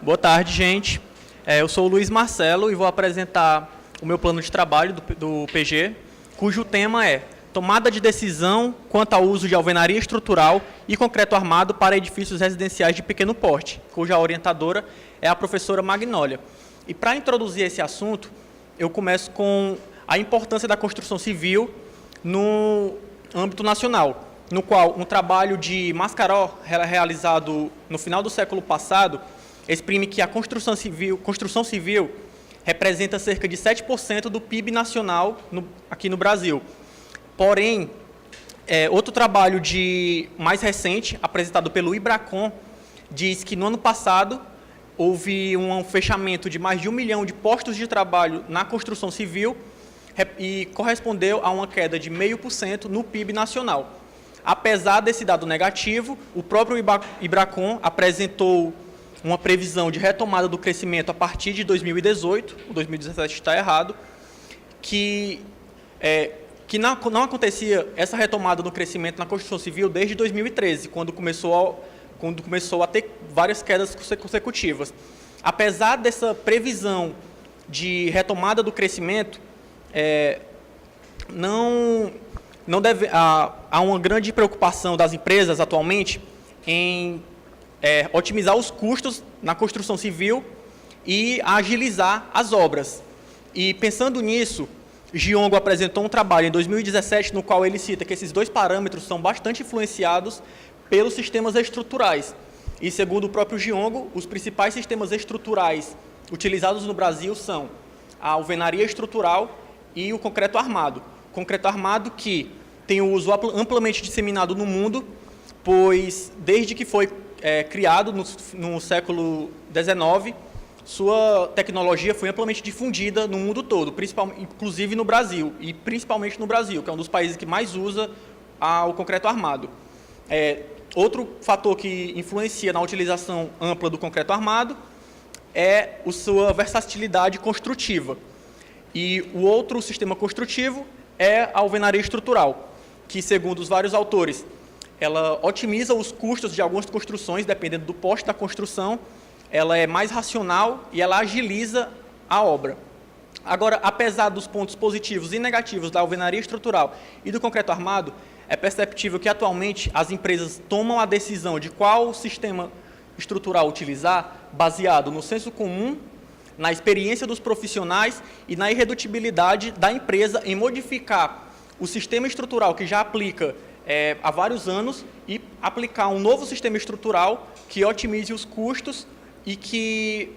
Boa tarde, gente. Eu sou o Luiz Marcelo e vou apresentar o meu plano de trabalho do PG, cujo tema é tomada de decisão quanto ao uso de alvenaria estrutural e concreto armado para edifícios residenciais de pequeno porte, cuja orientadora é a professora Magnólia. E para introduzir esse assunto, eu começo com a importância da construção civil no âmbito nacional, no qual um trabalho de Mascaró, realizado no final do século passado, exprime que a construção civil representa cerca de 7% do PIB nacional aqui no Brasil. Porém, outro trabalho mais recente, apresentado pelo IBRACON, diz que no ano passado houve um fechamento de mais de 1 milhão de postos de trabalho na construção civil e correspondeu a uma queda de 0,5% no PIB nacional. Apesar desse dado negativo, o próprio IBRACON apresentou uma previsão de retomada do crescimento a partir de 2018, o 2017 está errado, que não acontecia essa retomada do crescimento na construção civil desde 2013, quando começou a ter várias quedas consecutivas. Apesar dessa previsão de retomada do crescimento, há uma grande preocupação das empresas atualmente em otimizar os custos na construção civil e agilizar as obras. E pensando nisso, Giongo apresentou um trabalho em 2017 no qual ele cita que esses dois parâmetros são bastante influenciados pelos sistemas estruturais. E segundo o próprio Giongo, os principais sistemas estruturais utilizados no Brasil são a alvenaria estrutural e o concreto armado. Concreto armado que tem o uso amplamente disseminado no mundo, pois desde que foi criado no século XIX, sua tecnologia foi amplamente difundida no mundo todo, inclusive no Brasil, e principalmente no Brasil, que é um dos países que mais usa o concreto armado. Outro fator que influencia na utilização ampla do concreto armado é a sua versatilidade construtiva. E o outro sistema construtivo é a alvenaria estrutural, que, segundo os vários autores, ela otimiza os custos de algumas construções, dependendo do porte da construção, ela é mais racional e ela agiliza a obra. Agora, apesar dos pontos positivos e negativos da alvenaria estrutural e do concreto armado, é perceptível que, atualmente, as empresas tomam a decisão de qual sistema estrutural utilizar, baseado no senso comum, na experiência dos profissionais e na irredutibilidade da empresa em modificar o sistema estrutural que já aplica há vários anos e aplicar um novo sistema estrutural que otimize os custos e que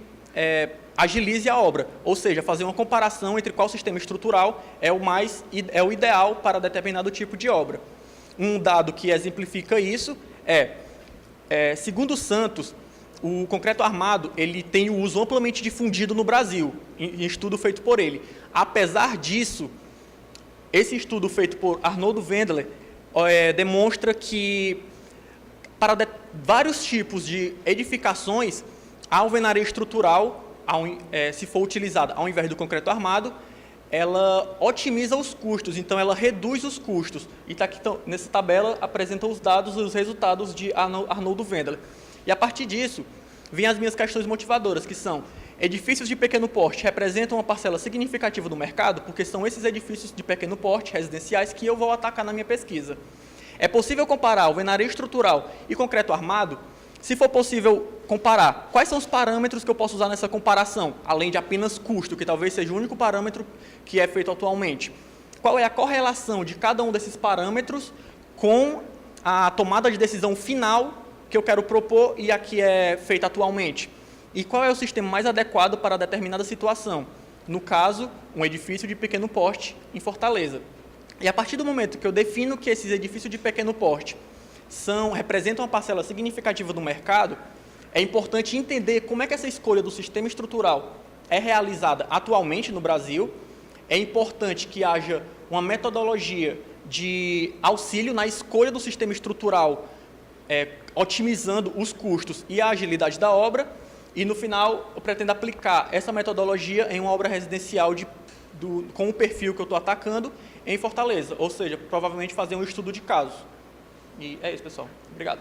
agilize a obra, ou seja, fazer uma comparação entre qual sistema estrutural é o ideal para determinado tipo de obra. Um dado que exemplifica isso segundo Santos, o concreto armado ele tem o uso amplamente difundido no Brasil, em estudo feito por ele. Apesar disso, esse estudo feito por Arnoldo Wendler demonstra que, para vários tipos de edificações, a alvenaria estrutural, se for utilizada ao invés do concreto armado, ela otimiza os custos, então ela reduz os custos. E tá aqui, nessa tabela apresenta os dados e os resultados de Arnoldo Wendler. E a partir disso, vêm as minhas questões motivadoras, que são: edifícios de pequeno porte representam uma parcela significativa do mercado, porque são esses edifícios de pequeno porte, residenciais, que eu vou atacar na minha pesquisa. É possível comparar alvenaria estrutural e concreto armado? Se for possível comparar, quais são os parâmetros que eu posso usar nessa comparação, além de apenas custo, que talvez seja o único parâmetro que é feito atualmente? Qual é a correlação de cada um desses parâmetros com a tomada de decisão final que eu quero propor e a que é feita atualmente? E qual é o sistema mais adequado para determinada situação? No caso, um edifício de pequeno porte em Fortaleza. E a partir do momento que eu defino que esses edifícios de pequeno porte representam uma parcela significativa do mercado, é importante entender como é que essa escolha do sistema estrutural é realizada atualmente no Brasil. É importante que haja uma metodologia de auxílio na escolha do sistema estrutural, otimizando os custos e a agilidade da obra. E, no final, eu pretendo aplicar essa metodologia em uma obra residencial com o perfil que eu estou atacando em Fortaleza, ou seja, provavelmente fazer um estudo de casos. E é isso, pessoal. Obrigado.